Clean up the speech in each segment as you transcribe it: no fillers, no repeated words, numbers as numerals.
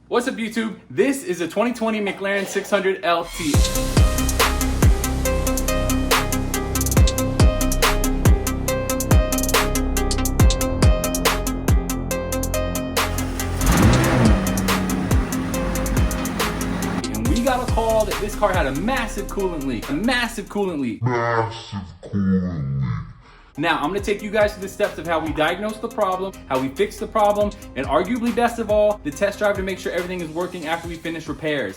What's up YouTube? This is a 2020 McLaren 600 LT. And we got a call that this car had a massive coolant leak. Now, I'm gonna take you guys through the steps of how we diagnosed the problem, how we fixed the problem, and arguably best of all, the test drive to make sure everything is working after we finish repairs.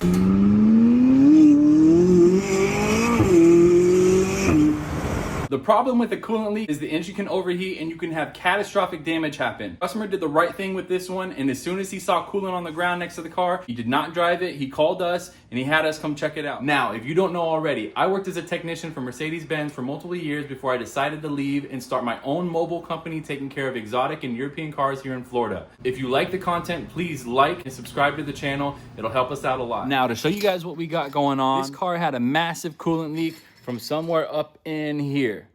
The problem with the coolant leak is the engine can overheat and you can have catastrophic damage happen. The customer did the right thing with this one, and as soon as he saw coolant on the ground next to the car, he did not drive it, he called us, and he had us come check it out. Now, if you don't know already, I worked as a technician for Mercedes-Benz for multiple years before I decided to leave and start my own mobile company taking care of exotic and European cars here in Florida. If you like the content, please like and subscribe to the channel. It'll help us out a lot. Now, to show you guys what we got going on, this car had a massive coolant leak from somewhere up in here.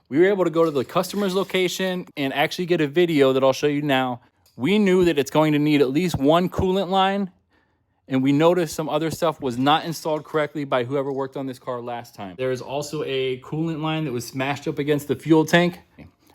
We were able to go to the customer's location and actually get a video that I'll show you now. We knew that it's going to need at least one coolant line, and we noticed some other stuff was not installed correctly by whoever worked on this car last time. There is also a coolant line that was smashed up against the fuel tank.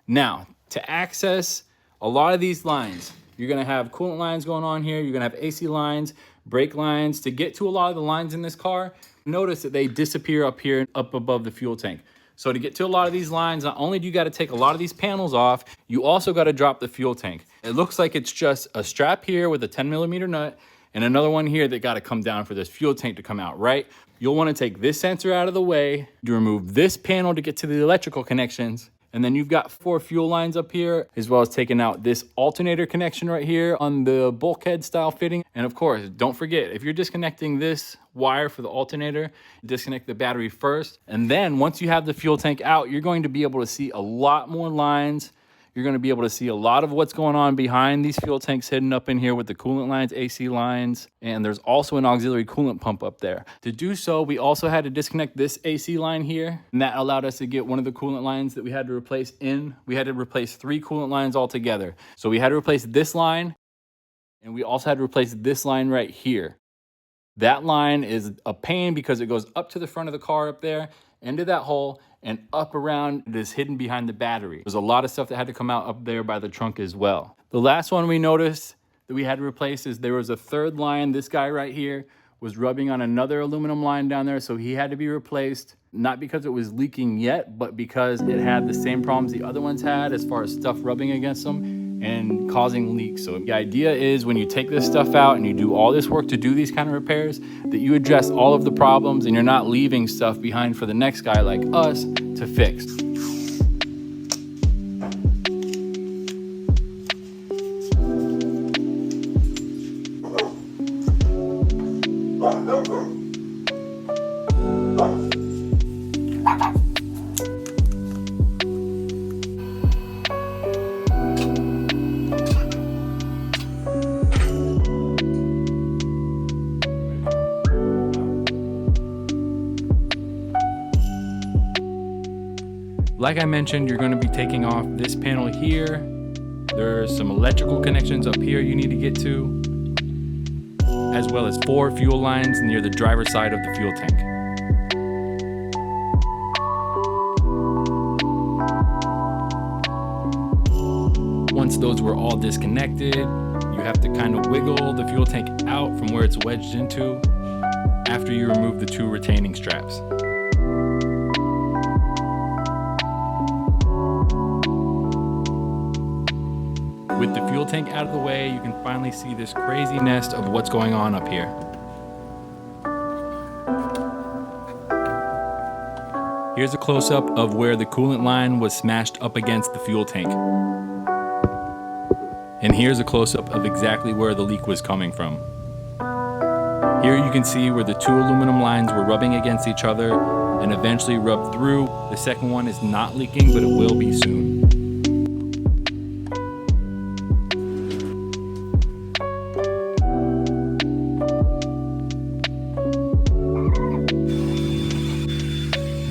Now, to access a lot of these lines, you're gonna have coolant lines going on here, you're gonna have AC lines, brake lines. To get to a lot of the lines in this car, notice that they disappear up here, up above the fuel tank. So to get to a lot of these lines, not only do you gotta take a lot of these panels off, you also gotta drop the fuel tank. It looks like it's just a strap here with a 10mm nut and another one here that gotta come down for this fuel tank to come out, right? You'll wanna take this sensor out of the way, to remove this panel to get to the electrical connections, and then you've got 4 fuel lines up here, as well as taking out this alternator connection right here on the bulkhead style fitting. And of course, don't forget, if you're disconnecting this wire for the alternator, disconnect the battery first. And then once you have the fuel tank out, you're going to be able to see a lot more lines. You're going to be able to see a lot of what's going on behind these fuel tanks hidden up in here with the coolant lines, AC lines, and there's also an auxiliary coolant pump up there. To do so, we also had to disconnect this AC line here, and that allowed us to get one of the coolant lines that we had to replace in. We had to replace 3 coolant lines altogether. So we had to replace this line, and we also had to replace this line right here. That line is a pain because it goes up to the front of the car up there, into that hole, and up around it is hidden behind the battery. There's a lot of stuff that had to come out up there by the trunk as well. The last one we noticed that we had to replace is there was a 3rd line. This guy right here was rubbing on another aluminum line down there, so he had to be replaced, not because it was leaking yet, but because it had the same problems the other ones had as far as stuff rubbing against them and causing leaks. So the idea is when you take this stuff out and you do all this work to do these kind of repairs, that you address all of the problems and you're not leaving stuff behind for the next guy like us to fix. Like I mentioned, you're going to be taking off this panel here. There's some electrical connections up here you need to get to, as well as 4 fuel lines near the driver's side of the fuel tank. Once those were all disconnected, you have to kind of wiggle the fuel tank out from where it's wedged into after you remove the 2 retaining straps. With the fuel tank out of the way, you can finally see this crazy nest of what's going on up here. Here's a close-up of where the coolant line was smashed up against the fuel tank. And here's a close-up of exactly where the leak was coming from. Here you can see where the 2 aluminum lines were rubbing against each other and eventually rubbed through. The second one is not leaking, but it will be soon.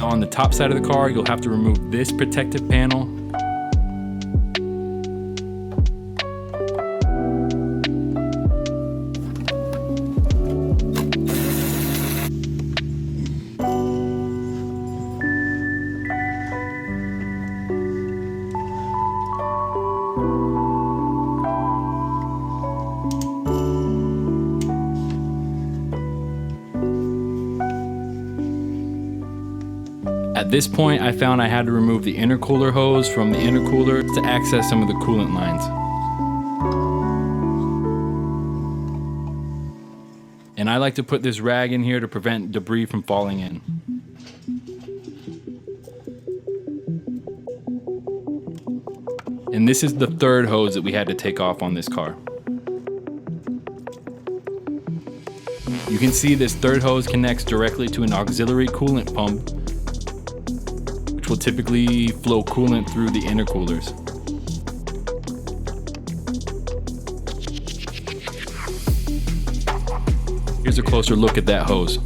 On the top side of the car, you'll have to remove this protective panel. this point, I found I had to remove the intercooler hose from the intercooler to access some of the coolant lines. And I like to put this rag in here to prevent debris from falling in. And this is the third hose that we had to take off on this car. You can see this third hose connects directly to an auxiliary coolant pump, which will typically flow coolant through the intercoolers. Here's a closer look at that hose.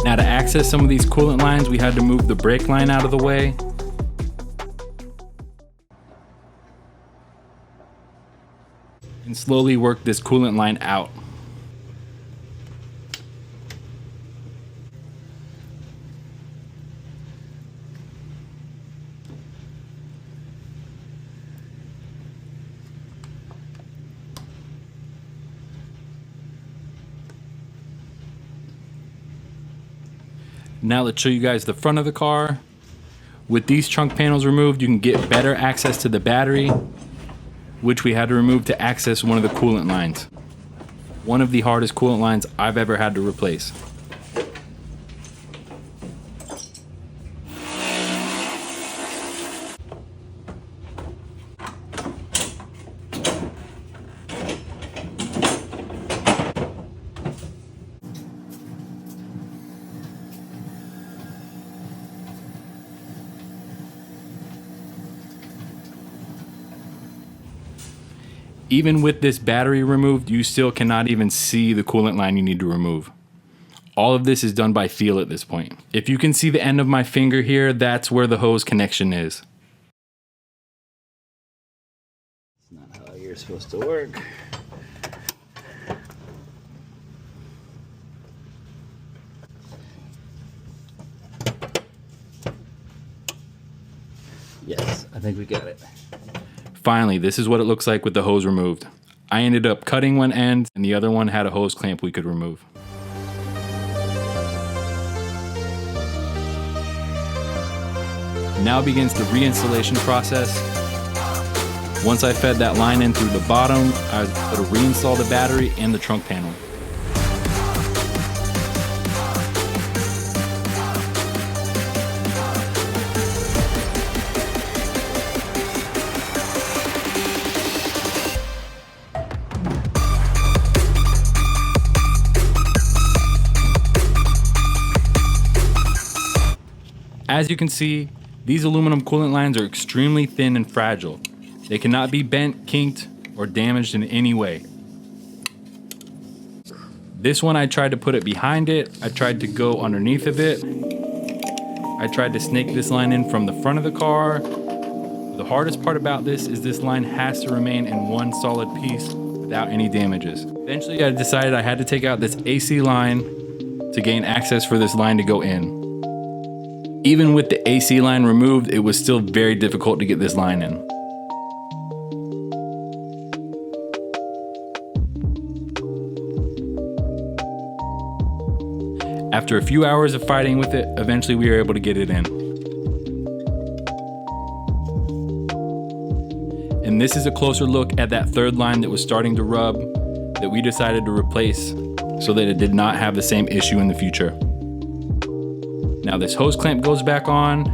Now to access some of these coolant lines, we had to move the brake line out of the way. And slowly work this coolant line out. Now let's show you guys the front of the car. With these trunk panels removed, you can get better access to the battery, which we had to remove to access one of the coolant lines. One of the hardest coolant lines I've ever had to replace. Even with this battery removed, you still cannot even see the coolant line you need to remove. All of this is done by feel at this point. If you can see the end of my finger here, that's where the hose connection is. It's not how you're supposed to work. Yes, I think we got it. Finally, this is what it looks like with the hose removed. I ended up cutting one end and the other one had a hose clamp we could remove. Now begins the reinstallation process. Once I fed that line in through the bottom, I was able to reinstall the battery and the trunk panel. As you can see, these aluminum coolant lines are extremely thin and fragile. They cannot be bent, kinked, or damaged in any way. This one I tried to put it behind it, I tried to go underneath of it, I tried to snake this line in from the front of the car. The hardest part about this line has to remain in one solid piece without any damages. Eventually I decided I had to take out this AC line to gain access for this line to go in. Even with the AC line removed, it was still very difficult to get this line in. After a few hours of fighting with it, eventually we were able to get it in. And this is a closer look at that third line that was starting to rub that we decided to replace so that it did not have the same issue in the future. Now this hose clamp goes back on.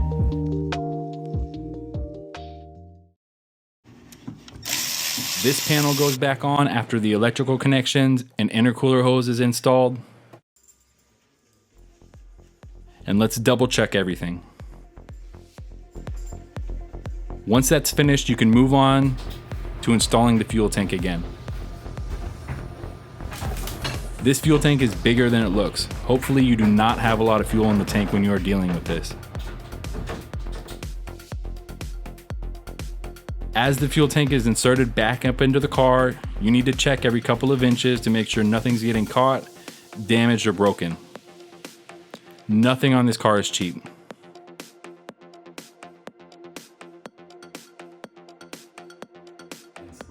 This panel goes back on after the electrical connections and intercooler hose is installed. And let's double check everything. Once that's finished, you can move on to installing the fuel tank again. This fuel tank is bigger than it looks. Hopefully you do not have a lot of fuel in the tank when you are dealing with this. As the fuel tank is inserted back up into the car, you need to check every couple of inches to make sure nothing's getting caught, damaged, or broken. Nothing on this car is cheap.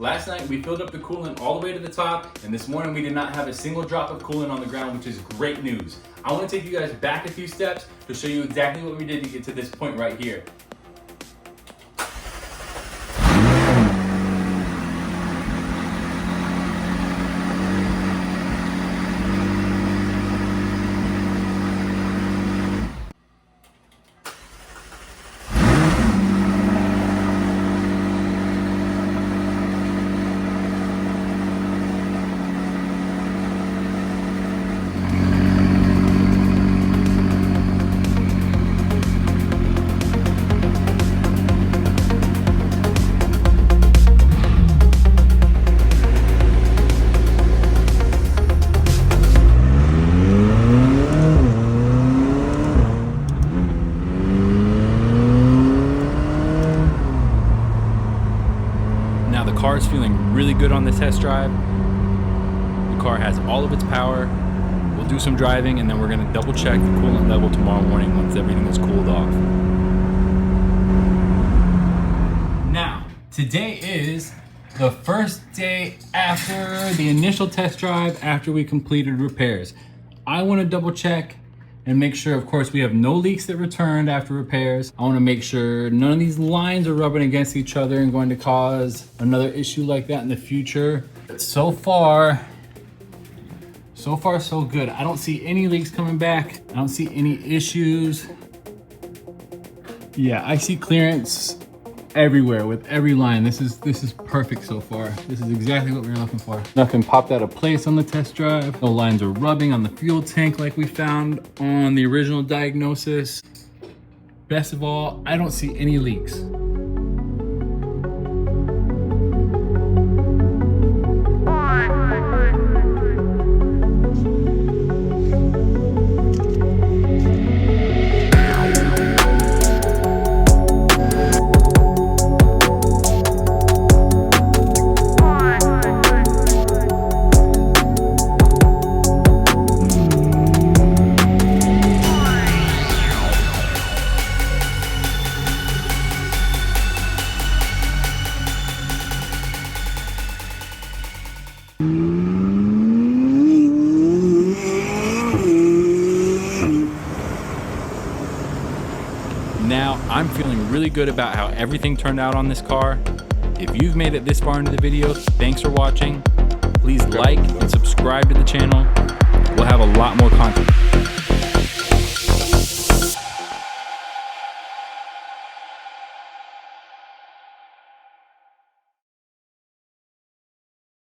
Last night we filled up the coolant all the way to the top, and this morning we did not have a single drop of coolant on the ground, which is great news. I want to take you guys back a few steps to show you exactly what we did to get to this point right here. Now the car is feeling really good on this test drive. The car has all of its power. We'll do some driving and then we're gonna double check the coolant level tomorrow morning once everything is cooled off. Now, today is the first day after the initial test drive after we completed repairs. I wanna double check and make sure, of course, we have no leaks that returned after repairs. I wanna make sure none of these lines are rubbing against each other and going to cause another issue like that in the future. But so far so good. I don't see any leaks coming back. I don't see any issues. Yeah, I see clearance everywhere with every line. This is perfect so far. This is exactly what we were looking for. Nothing popped out of place on the test drive. No lines are rubbing on the fuel tank like we found on the original diagnosis. Best of all, I don't see any leaks. Now, I'm feeling really good about how everything turned out on this car. If you've made it this far into the video, thanks for watching. Please like and subscribe to the channel. We'll have a lot more content.